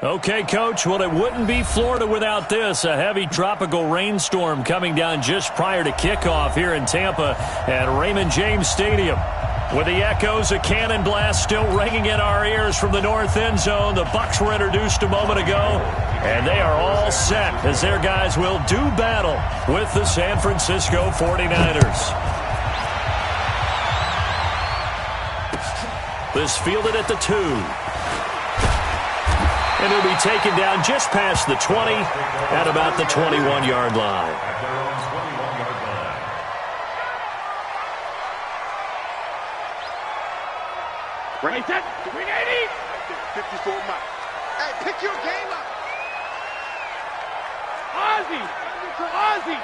Okay, Coach, well, it wouldn't be Florida without this. A heavy tropical rainstorm coming down just prior to kickoff here in Tampa at Raymond James Stadium. With the echoes of cannon blast still ringing in our ears from the north end zone, the Bucs were introduced a moment ago, and they are all set as their guys will do battle with the San Francisco 49ers. This fielded at the 2. And it'll be taken down just past the 20 at about the 21-yard line. Right, that 380. 54 miles. Hey, pick your game up. Ozzy. Ozzy.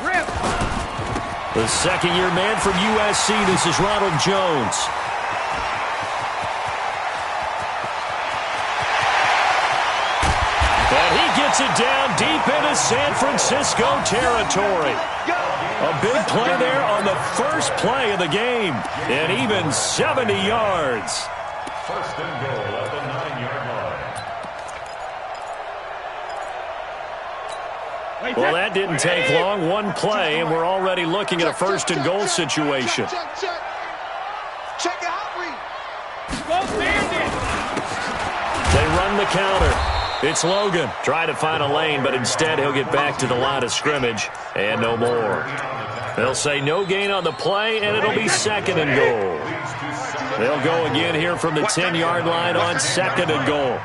Rip. The second-year man from USC, this is Ronald Jones. And he gets it down deep into San Francisco territory. A big play there on the first play of the game. And even 70 yards. First and goal at the 9-yard line. Well, that didn't take long. One play, and we're already looking at a first and goal situation. Check out, Reed. They run the counter. It's Logan. Trying to find a lane, but instead he'll get back to the line of scrimmage and no more. They'll say no gain on the play, and it'll be second and goal. They'll go again here from the 10-yard line on second and goal.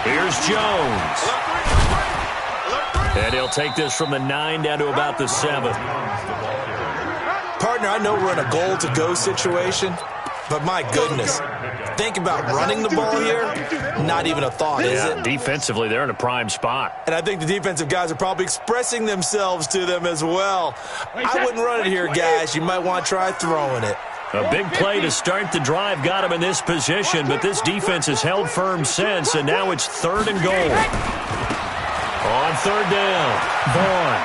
Here's Jones. And he'll take this from the 9 down to about the 7. Partner, I know we're in a goal-to-go situation, but my goodness, think about running the ball here. Not even a thought, is it? Defensively, they're in a prime spot. And I think the defensive guys are probably expressing themselves to them as well. I wouldn't run it here, guys. You might want to try throwing it. A big play to start the drive got him in this position, but this defense has held firm since, and now it's third and goal. On third down, Vaughn.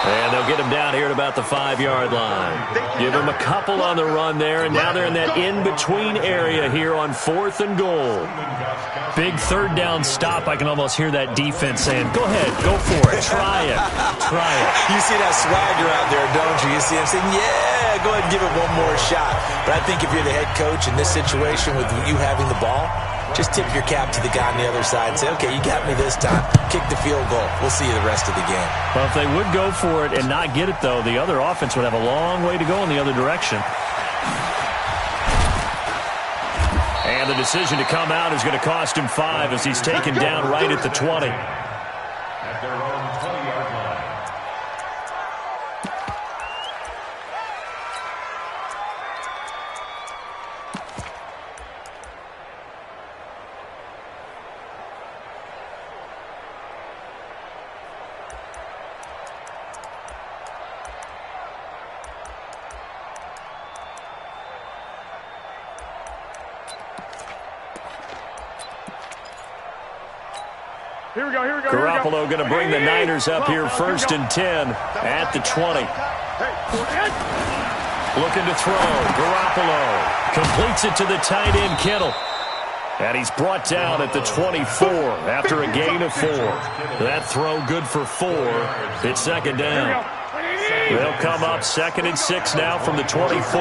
And they'll get him down here at about the 5-yard line. Give him a couple on the run there, and now they're in that in-between area here on fourth and goal. Big third down stop. I can almost hear that defense saying, go ahead, go for it, try it, try it. You see that swagger out there, don't you? You see him saying, yeah, go ahead and give it one more shot. But I think if you're the head coach in this situation with you having the ball, just tip your cap to the guy on the other side and say, okay, you got me this time. Kick the field goal. We'll see you the rest of the game. Well, if they would go for it and not get it, though, the other offense would have a long way to go in the other direction. And the decision to come out is going to cost him 5 as he's taken down right at the 20. At their own 20-yard line. Here we go. Garoppolo going to bring the Niners up here first and 10 at the 20. Looking to throw. Garoppolo completes it to the tight end, Kittle. And he's brought down at the 24 after a gain of 4. That throw good for 4. It's second down. They'll come up second and 6 now from the 24.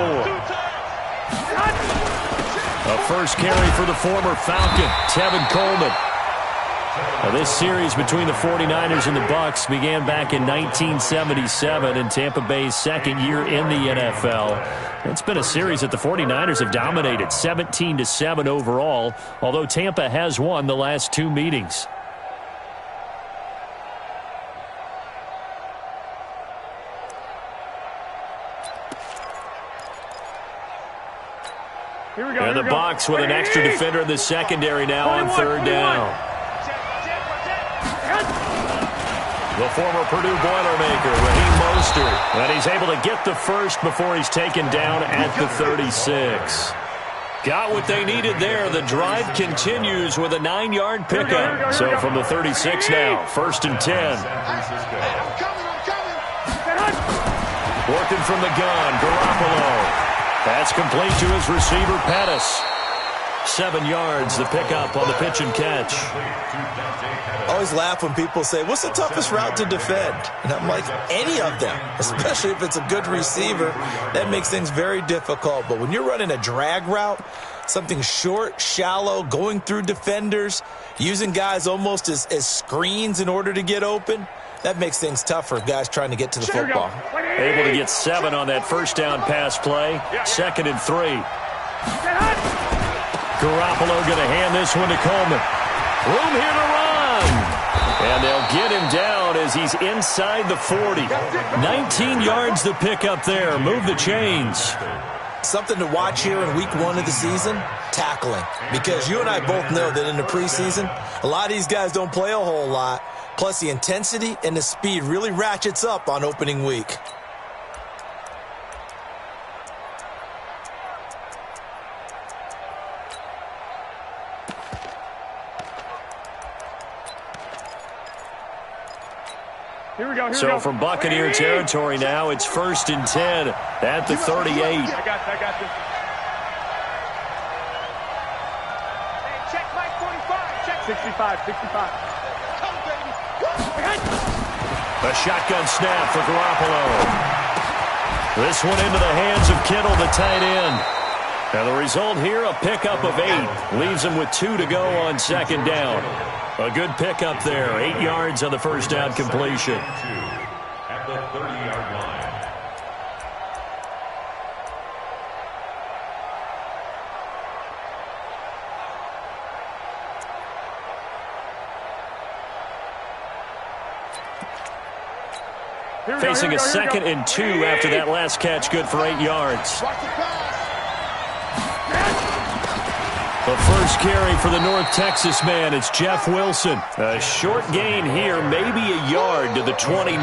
A first carry for the former Falcon, Tevin Coleman. Now, this series between the 49ers and the Bucs began back in 1977 in Tampa Bay's second year in the NFL. It's been a series that the 49ers have dominated, 17-7 overall, although Tampa has won the last 2 meetings. And the Bucs with an extra defender in the secondary now on third down. The former Purdue Boilermaker, Raheem Mostert. And he's able to get the first before he's taken down at the 36. Got what they needed there. The drive continues with a 9-yard pickup. So from the 36 now, first and 10. Working from the gun, Garoppolo. That's complete to his receiver, Pettis. 7 yards, the pickup on the pitch and catch. I always laugh when people say, what's the toughest route to defend? And I'm like, any of them, especially if it's a good receiver. That makes things very difficult. But when you're running a drag route, something short, shallow, going through defenders, using guys almost as screens in order to get open, that makes things tough for guys trying to get to the football. Able to get 7 on that first down pass play. 2nd and 3. Garoppolo going to hand this one to Coleman. Room here to run. And they'll get him down as he's inside the 40. 19 yards the pickup there. Move the chains. Something to watch here in week 1 of the season, tackling. Because you and I both know that in the preseason, a lot of these guys don't play a whole lot. Plus the intensity and the speed really ratchets up on opening week. So from Buccaneer territory now, it's 1st and 10 at the 38. I got this. Hey, check Mike 45. Check 65. Come, baby. A shotgun snap for Garoppolo. This one into the hands of Kittle, the tight end. And the result here, a pickup of 8. Leaves him with 2 to go on 2nd down. A good pickup there. 8 yards on the first down completion. At the 30-yard line. Facing a 2nd and 2 after that last catch, good for 8 yards. The first carry for the North Texas man, it's Jeff Wilson. A short gain here, maybe a yard to the 29.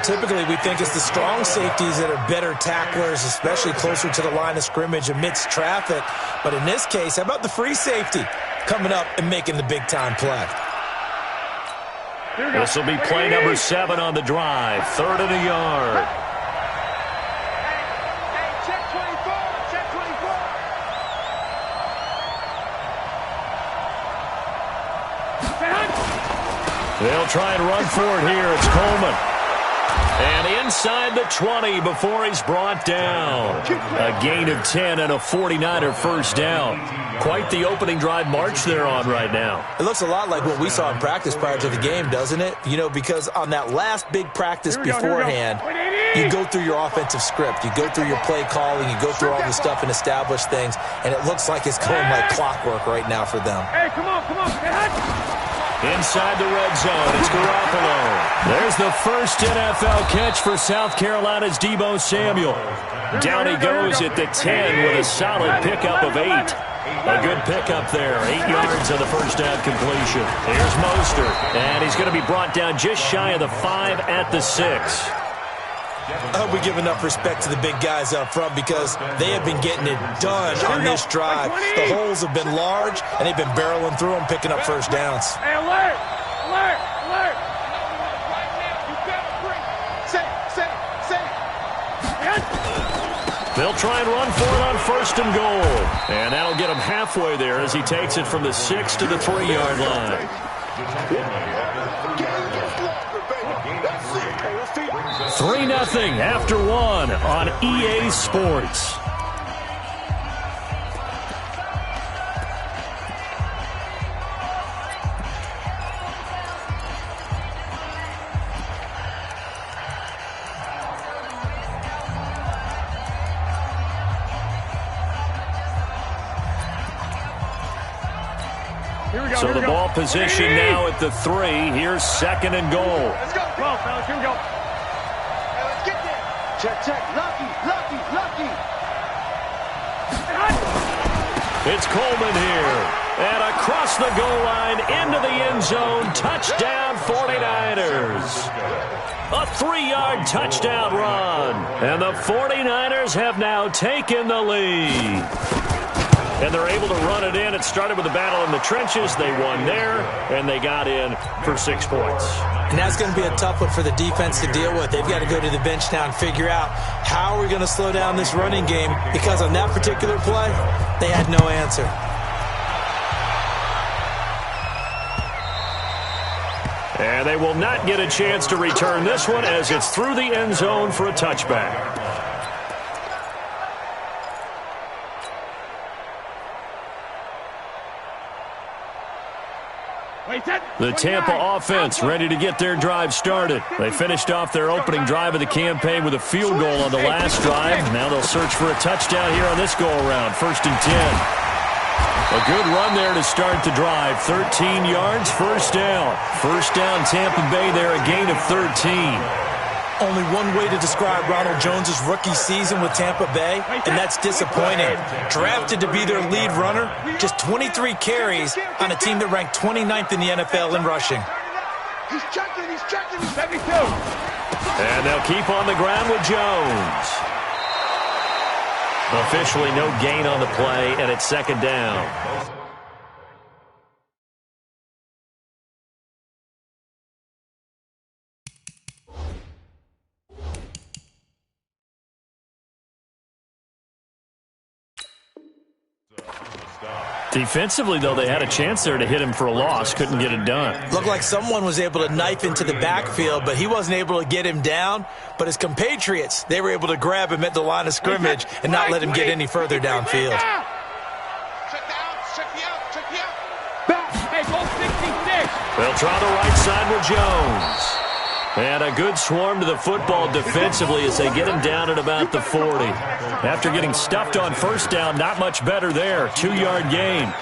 Typically, we think it's the strong safeties that are better tacklers, especially closer to the line of scrimmage amidst traffic. But in this case, how about the free safety coming up and making the big-time play? This will be play number 7 on the drive. 3rd and a yard. They'll try and run for it here. It's Coleman. And inside the 20 before he's brought down. A gain of 10 and a 49er first down. Quite the opening drive march they're on right now. It looks a lot like what we saw in practice prior to the game, doesn't it? You know, because on that last big practice beforehand, you go through your offensive script. You go through your play calling. You go through all the stuff and establish things. And it looks like it's going like clockwork right now for them. Hey, come on. Inside the red zone, it's Garoppolo. There's the first NFL catch for South Carolina's Deebo Samuel. Down he goes at the 10 with a solid pickup of 8. A good pickup there, 8 yards on the first down completion. Here's Mostert, and he's going to be brought down just shy of the 5 at the 6. I hope we give enough respect to the big guys up front because they have been getting it done on this drive. The holes have been large, and they've been barreling through them, picking up first downs. Hey, alert! They'll try and run for it on 1st and goal. And that'll get him halfway there as he takes it from the 6 to the 3-yard line. 3-0 after 1 on EA Sports. So the ball position now at the 3. Here's 2nd and goal. Let's go. Come on, fellas. Here we go. Hey, let's get there. Check. Lucky. It's Coleman here. And across the goal line into the end zone. Touchdown 49ers. A 3-yard touchdown run. And the 49ers have now taken the lead. and they're able to run it in. It started with a battle in the trenches. They won there, and they got in for 6 points. And that's going to be a tough one for the defense to deal with. They've got to go to the bench now and figure out how we're going to slow down this running game, because on that particular play, they had no answer. And they will not get a chance to return this one as it's through the end zone for a touchback. The Tampa offense ready to get their drive started. They finished off their opening drive of the campaign with a field goal on the last drive. Now they'll search for a touchdown here on this go-around. 1st and 10. A good run there to start the drive. 13 yards, first down. First down, Tampa Bay there, a gain of 13. Only one way to describe Ronald Jones' rookie season with Tampa Bay, and that's disappointing. Drafted to be their lead runner, just 23 carries on a team that ranked 29th in the NFL in rushing. He's checking, he's 72. And they'll keep on the ground with Jones. Officially no gain on the play, and it's 2nd down. Defensively, though, they had a chance there to hit him for a loss. Couldn't get it done. Looked like someone was able to knife into the backfield, but he wasn't able to get him down. But his compatriots, they were able to grab him at the line of scrimmage and not let him get any further downfield. They'll try the right side with Jones. And a good swarm to the football defensively as they get him down at about the 40. After getting stuffed on first down, not much better there. 2-yard gain.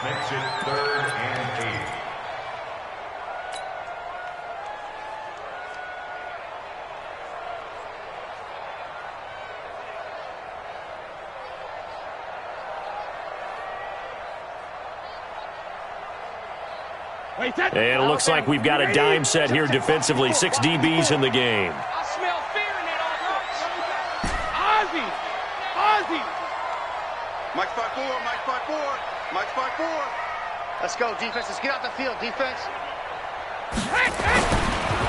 And it looks like we've got a dime set here defensively. 6 DBs in the game. I smell fear in that offense. Ozzy. Mike 5-4, Mike 5-4, Mike 5-4. Let's go, defense. Let's get out the field, defense.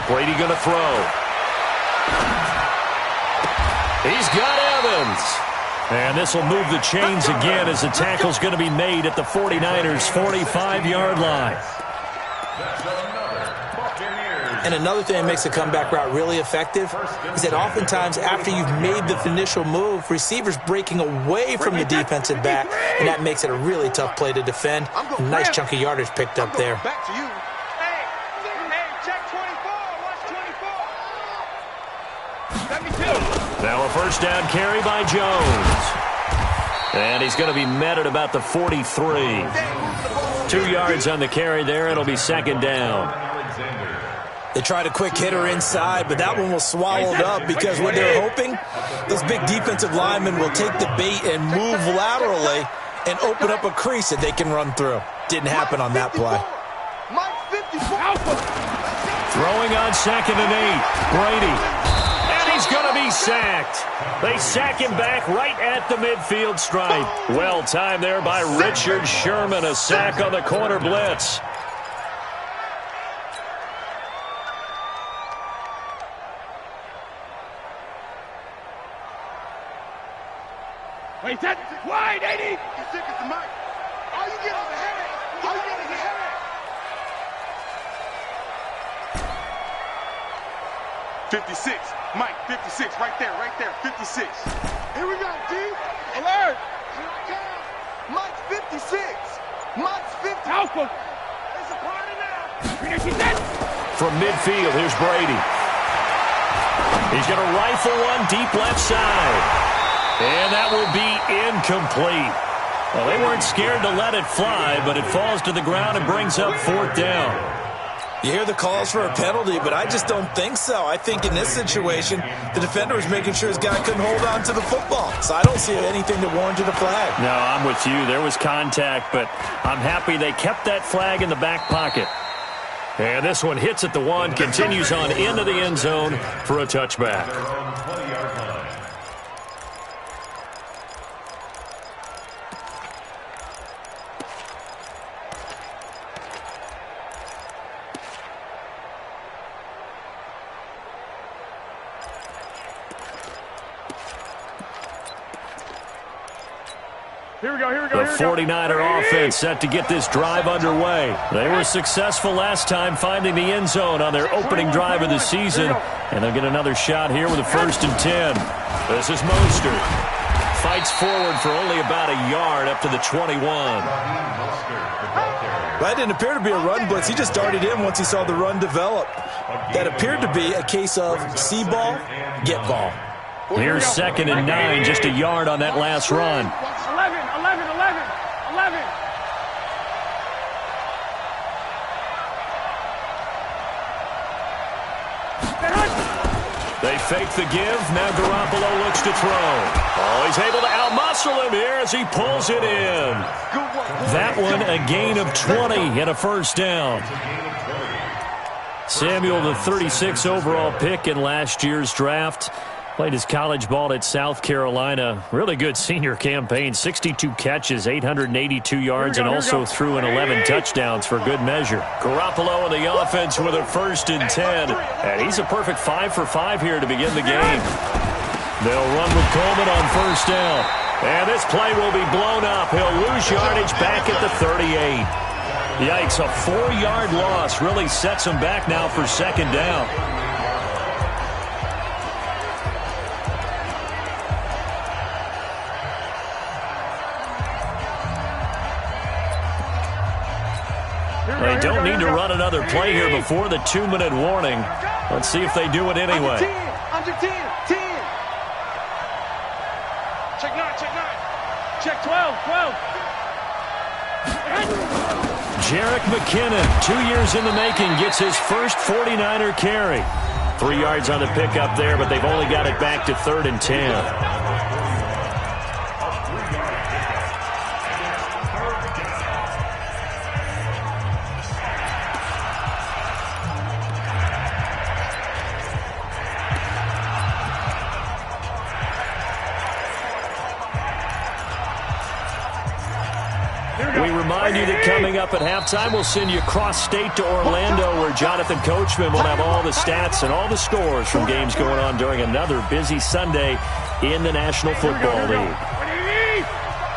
Brady going to throw. He's got Evans. And this will move the chains again as the tackle's going to be made at the 49ers' 45-yard line. And another thing that makes a comeback route really effective is that oftentimes after you've made the initial move, receivers breaking away from the defensive back, and that makes it a really tough play to defend. A nice chunk of yardage picked up there. Back to you. Hey, check 24. Watch 24. 72. Now a first down carry by Jones. And he's going to be met at about the 43. 2 yards on the carry there. It'll be 2nd down. They tried a quick hitter inside, but that one was swallowed up because what they're hoping, those big defensive linemen will take the bait and move laterally and open up a crease that they can run through. Didn't happen on that play. Mike 54. Throwing on 2nd and 8. Brady. And he's going to be sacked. They sack him back right at the midfield stripe. Well timed there by Richard Sherman. A sack on the corner blitz. Wait, that wide, 80. You think it's the mic? All you get is a headache. All you get is a headache. 56. Mike, 56. Right there, 56. Here we go, D. Alert. Mike, 56. Mike's 50. Alpha. It's a party now. From midfield, here's Brady. He's going to rifle one deep left side. And that will be incomplete. Well, they weren't scared to let it fly, but it falls to the ground and brings up 4th down. You hear the calls for a penalty, but I just don't think so. I think in this situation, the defender was making sure his guy couldn't hold on to the football. So I don't see anything that warranted a flag. No, I'm with you. There was contact, but I'm happy they kept that flag in the back pocket. And this one hits at the 1, continues on into the end zone for a touchback. The 49er offense set to get this drive underway. They were successful last time finding the end zone on their opening drive of the season, and they'll get another shot here with a 1st and 10. This is Mostert. Fights forward for only about a yard up to the 21. That didn't appear to be a run blitz. He just darted in once he saw the run develop. That appeared to be a case of see ball, get ball. Here's 2nd and 9, just a yard on that last run. 11. They fake the give. Now Garoppolo looks to throw. Oh, he's able to outmuscle him here as he pulls it in. That one, a gain of 20 and a 1st down. Samuel, the 36 overall pick in last year's draft. Played his college ball at South Carolina. Really good senior campaign. 62 catches, 882 yards, and also threw in 11 touchdowns for good measure. Garoppolo in the offense with a 1st and 10. And he's a perfect 5 for 5 here to begin the game. They'll run with Coleman on 1st down. And this play will be blown up. He'll lose yardage back at the 38. Yikes, a 4-yard loss really sets him back now for 2nd down. They don't need to run another play here before the 2-minute warning. Let's see if they do it anyway. Under 10. Check 9. Check 12. Jerick McKinnon, 2 years in the making, gets his first 49er carry. 3 yards on the pickup there, but they've only got it back to 3rd and 10. We remind you that coming up at halftime, we'll send you cross-state to Orlando, where Jonathan Coachman will have all the stats and all the scores from games going on during another busy Sunday in the National Football League.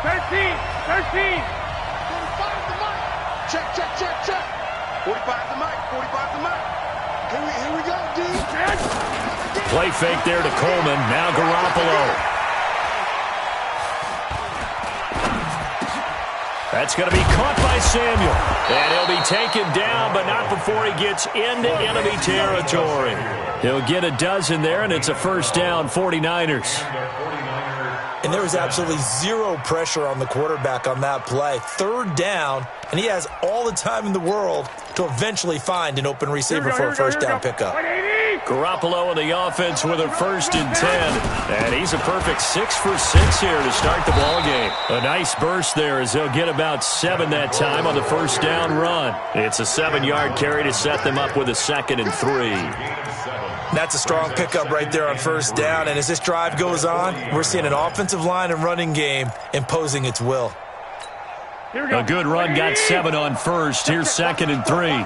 13. Check. 45 the mic. Here we go, D. Play fake there to Coleman. Now Garoppolo. That's going to be caught by Samuel. And he'll be taken down, but not before he gets into enemy territory. He'll get a dozen there, and it's a 1st down, 49ers. And there was absolutely zero pressure on the quarterback on that play. 3rd down, and he has all the time in the world to eventually find an open receiver for a 1st down pickup. Garoppolo in the offense with a 1st and 10. And he's a perfect 6 for 6 here to start the ball game. A nice burst there as they'll get about 7 that time on the 1st down run. It's a 7-yard carry to set them up with a 2nd and 3. That's a strong pickup right there on 1st down. And as this drive goes on, we're seeing an offensive line and running game imposing its will. A good run got 7 on 1st. Here's 2nd and 3.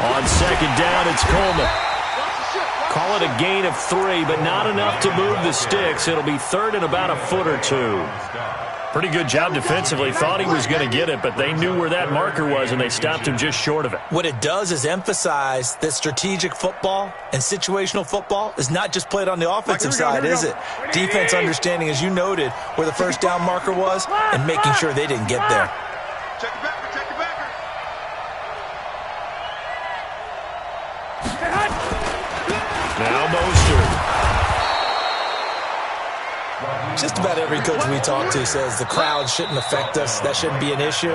On 2nd down, it's Coleman. Call it a gain of 3, but not enough to move the sticks. It'll be 3rd and about a foot or 2. Pretty good job defensively. Thought he was going to get it, but they knew where that marker was, and they stopped him just short of it. What it does is emphasize that strategic football and situational football is not just played on the offensive side, is it? Defense understanding, as you noted, where the 1st down marker was and making sure they didn't get there. Check your backer. Now Mostert. Just about every coach we talk to says the crowd shouldn't affect us. That shouldn't be an issue.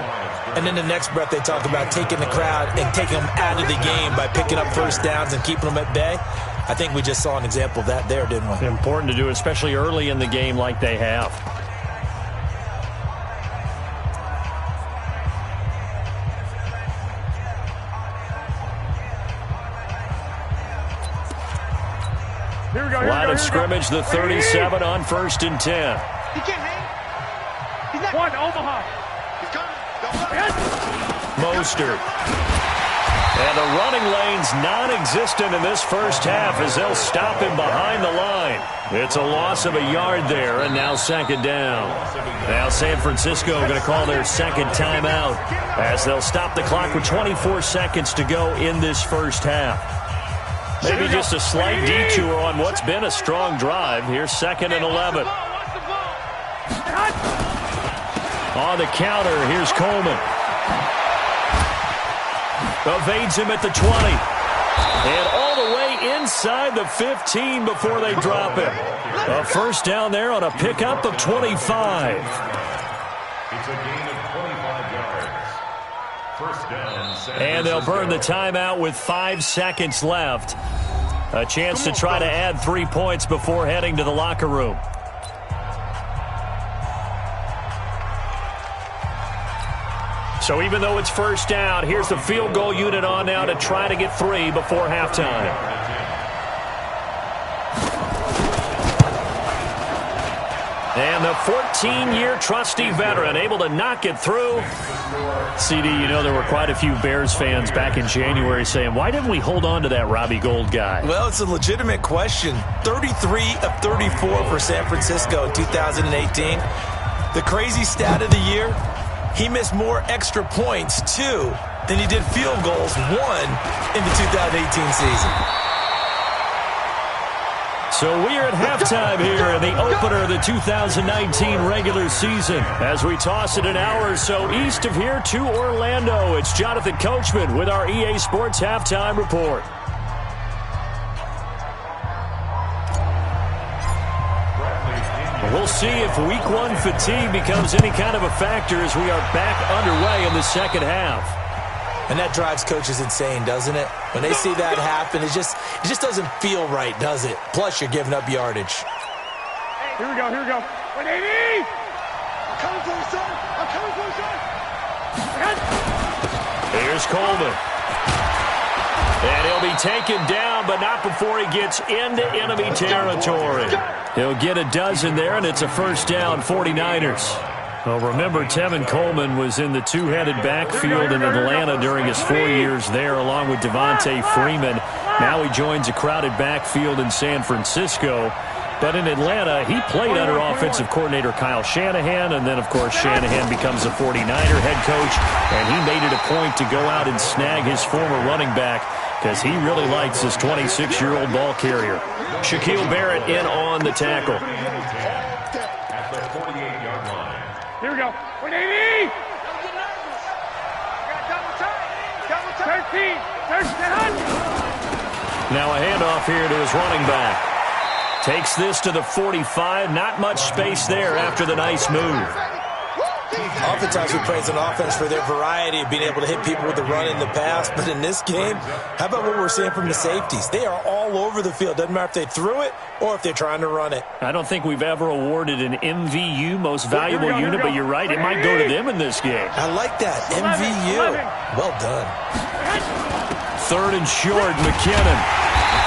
And then the next breath they talk about taking the crowd and taking them out of the game by picking up 1st downs and keeping them at bay. I think we just saw an example of that there, didn't we? Important to do, especially early in the game like they have. Line of scrimmage, the 37 on 1st and 10. He can't hang. He's not. One, Omaha. He's coming. Mostert. And the running lane's non-existent in this first half as they'll stop him behind the line. It's a loss of a yard there, and now second down. Now San Francisco going to call their second timeout as they'll stop the clock with 24 seconds to go in this first half. Maybe just a slight detour on what's been a strong drive. Here's 2nd and 11. On the counter, here's Coleman. Evades him at the 20. And all the way inside the 15 before they drop him. A first down there on a pickup of 25. It's a gain of 25 yards. First down, San And they'll burn the Francisco. timeout with 5 seconds left. A chance to try to add 3 points before heading to the locker room. So even though it's first down, here's the field goal unit on now to try to get 3 before halftime. And the 14-year trusty veteran able to knock it through. CD, you know there were quite a few Bears fans back in January saying, why didn't we hold on to that Robbie Gould guy? Well, it's a legitimate question. 33 of 34 for San Francisco in 2018. The crazy stat of the year, he missed more extra points, 2, than he did field goals, 1, in the 2018 season. So we are at halftime here in the opener of the 2019 regular season. As we toss it an hour or so east of here to Orlando, it's Jonathan Coachman with our EA Sports Halftime Report. We'll see if Week 1 fatigue becomes any kind of a factor as we are back underway in the second half. And that drives coaches insane, doesn't it? When they see that happen, it just doesn't feel right, does it? Plus, you're giving up yardage. Here we go. 180! I'm coming for you, son. I'm coming for you, son. Here's Coleman. And he'll be taken down, but not before he gets into enemy territory. He'll get a dozen there, and it's a first down, 49ers. Well, remember, Tevin Coleman was in the two-headed backfield in Atlanta during his 4 years there, along with Devontae Freeman. Now he joins a crowded backfield in San Francisco. But in Atlanta, he played under offensive coordinator Kyle Shanahan, and then, of course, Shanahan becomes a 49er head coach, and he made it a point to go out and snag his former running back because he really likes his 26-year-old ball carrier. Shaquille Barrett in on the tackle. At the 48-yard line. Here we go. 180! 13! Now a handoff here to his running back. Takes this to the 45. Not much space there after the nice move. Oftentimes we praise an offense for their variety of being able to hit people with the run in the pass. But in this game, how about what we're seeing from the safeties? They are all over the field. Doesn't matter if they threw it or if they're trying to run it. I don't think we've ever awarded an MVU, most valuable unit, but you're right, it might go to them in this game. I like that. MVU. Well done. 3rd and short, McKinnon.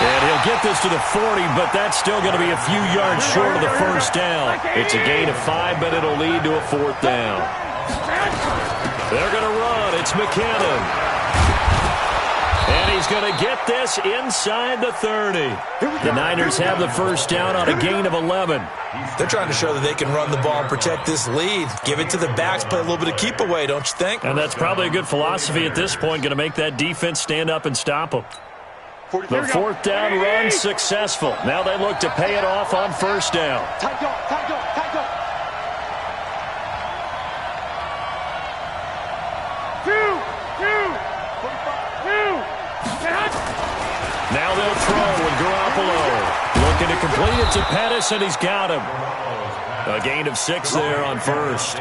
And he'll get this to the 40, but that's still going to be a few yards short of the first down. It's a gain of 5, but it'll lead to a 4th down. They're going to run. It's McKinnon. And he's going to get this inside the 30. The Niners have the first down on a gain of 11. They're trying to show that they can run the ball and protect this lead. Give it to the backs, play a little bit of keep away, don't you think? And that's probably a good philosophy at this point, going to make that defense stand up and stop them. The 4th down run successful. Now they look to pay it off on first down. Tight up. Two. Now they'll throw with Garoppolo. Looking to complete it to Pettis, and he's got him. A gain of 6 there on first.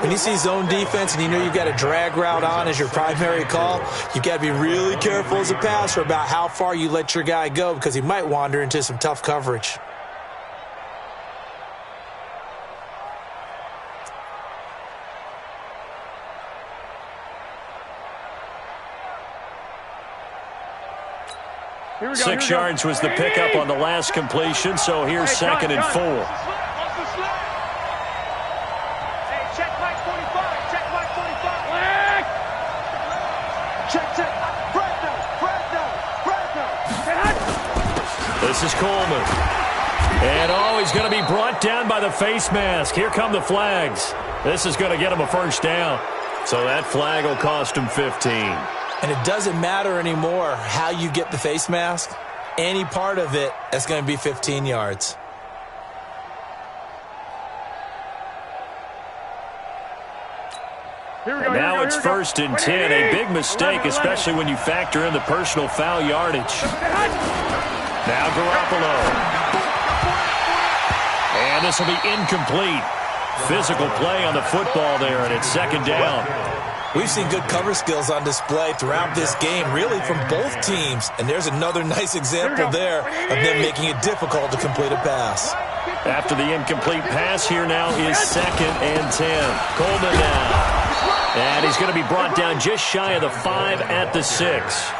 When you see zone defense and you know you've got a drag route on as your primary call, you've got to be really careful as a passer about how far you let your guy go because he might wander into some tough coverage. Here we go. 6 yards was the pickup on the last completion, so here's 2nd and 4. Check. This is Coleman. And, he's going to be brought down by the face mask. Here come the flags. This is going to get him a first down. So that flag will cost him 15. And it doesn't matter anymore how you get the face mask. Any part of it, that's going to be 15 yards. And now it's 1st and 10. A big mistake, especially when you factor in the personal foul yardage. Now Garoppolo. And this will be incomplete. Physical play on the football there, and it's 2nd down. We've seen good cover skills on display throughout this game, really from both teams. And there's another nice example there of them making it difficult to complete a pass. After the incomplete pass, here now is 2nd and 10. Coleman now. And he's going to be brought down just shy of the 5 at the 6.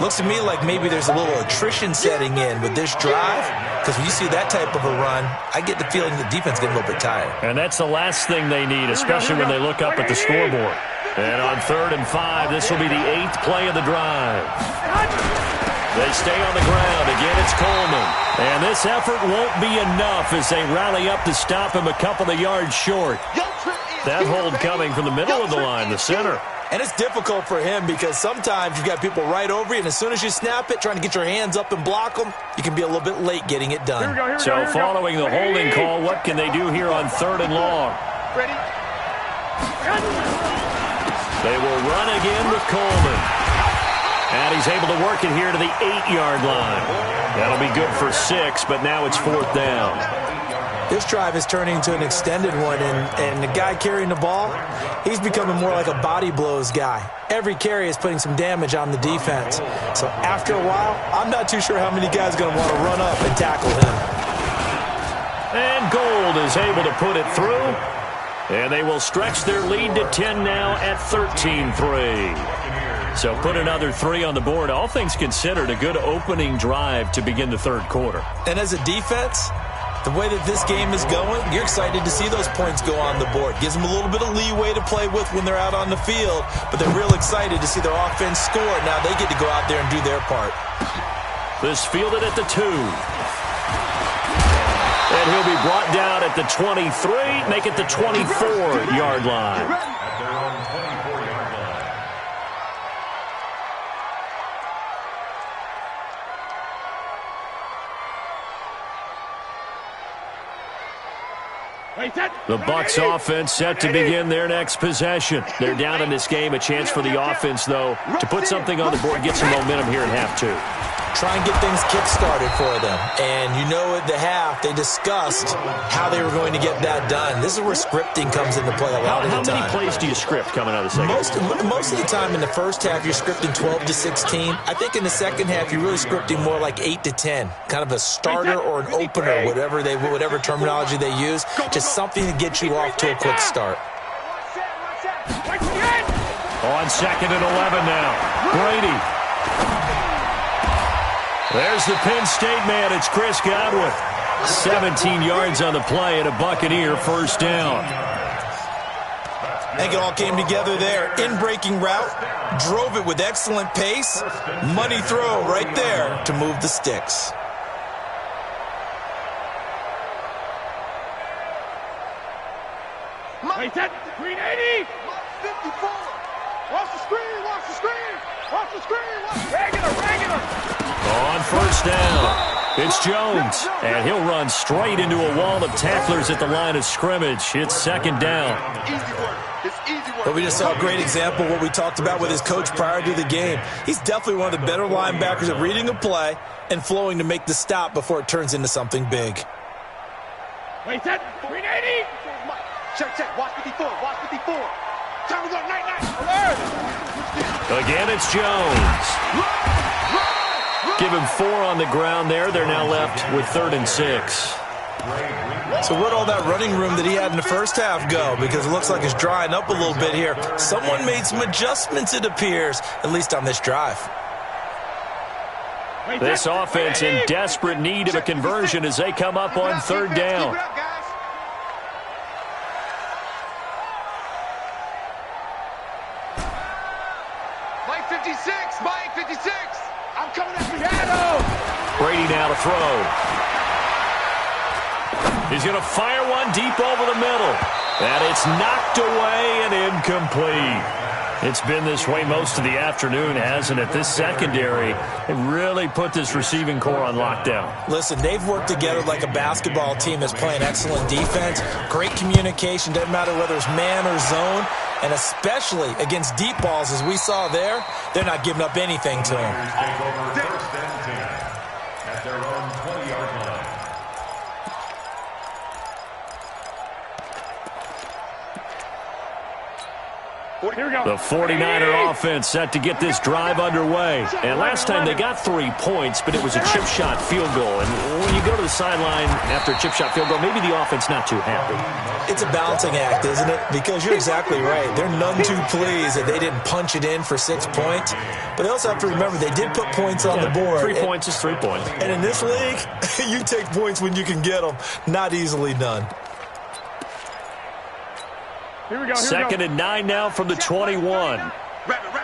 Looks to me like maybe there's a little attrition setting in with this drive, because when you see that type of a run, I get the feeling the defense getting a little bit tired. And that's the last thing they need, especially when they look up at the scoreboard. And on 3rd and 5, this will be the 8th play of the drive. They stay on the ground. Again, it's Coleman. And this effort won't be enough as they rally up to stop him a couple of yards short. That hold coming from the middle of the line, the center. And it's difficult for him because sometimes you've got people right over you, and as soon as you snap it, trying to get your hands up and block them, you can be a little bit late getting it done. So following the holding call, what can they do here on 3rd and long? Ready? They will run again with Coleman. And he's able to work it here to the 8-yard line. That'll be good for 6, but now it's 4th down. This drive is turning into an extended one, and the guy carrying the ball, he's becoming more like a body blows guy. Every carry is putting some damage on the defense. So after a while, I'm not too sure how many guys are going to want to run up and tackle him. And Gold is able to put it through. And they will stretch their lead to 10 now at 13-3. So put another 3 on the board. All things considered, a good opening drive to begin the 3rd quarter. And as a defense, the way that this game is going, you're excited to see those points go on the board. Gives them a little bit of leeway to play with when they're out on the field, but they're real excited to see their offense score. Now they get to go out there and do their part. This fielded at the 2. And he'll be brought down at the 23, make it the 24-yard line. At their own 24-yard line. The Bucs offense set to begin their next possession. They're down in this game. A chance for the offense, though, to put something on the board, get some momentum here in half 2. Try and get things kick-started for them. And you know at the half, they discussed how they were going to get that done. This is where scripting comes into play a lot of the time. How many plays do you script coming out of the second? Most of the time in the first half, you're scripting 12 to 16. I think in the second half, you're really scripting more like 8 to 10. Kind of a starter or an opener, whatever terminology they use. Just something to get you off to a quick start. On 2nd and 11 now. Brady. There's the Penn State man. It's Chris Godwin. 17 yards on the play and a Buccaneer first down. I think it all came together there. In-breaking route. Drove it with excellent pace. Money throw right there to move the sticks. Mike, that green 80. 54. Watch the screen. Watch the screen. Watch the screen. Regular. On first down, it's Jones, and he'll run straight into a wall of tacklers at the line of scrimmage. It's 2nd down. Easy work. It's easy work. But we just saw a great example of what we talked about with his coach prior to the game. He's definitely one of the better linebackers at reading a play and flowing to make the stop before it turns into something big. Wait, that green 80. Check. Watch 54. Watch 54. Time to go. Night. Alert. Again, it's Jones. Give him 4 on the ground there. They're now left with 3rd and 6. So where'd all that running room that he had in the first half go? Because it looks like it's drying up a little bit here. Someone made some adjustments, it appears, at least on this drive. This offense in desperate need of a conversion as they come up on 3rd down. Mike 56. I'm coming at you. Brady now to throw. He's going to fire one deep over the middle. And it's knocked away and incomplete. It's been this way most of the afternoon, hasn't it? This secondary really put this receiving core on lockdown. Listen, they've worked together like a basketball team that's playing excellent defense. Great communication, doesn't matter whether it's man or zone. And especially against deep balls, as we saw there, they're not giving up anything to them. Take over first and 10 at their own 20-yard line. Here we go. The 49er offense set to get this drive underway. And last time they got 3 points, but it was a chip shot field goal. And when you go to the sideline after a chip shot field goal, maybe the offense not too happy. It's a balancing act, isn't it? Because you're exactly right. They're none too pleased that they didn't punch it in for 6 points. But they also have to remember they did put points on the board. 3 points is 3 points. And in this league, you take points when you can get them. Not easily done. Here we go. Second and 9 now from the 21. Rapid.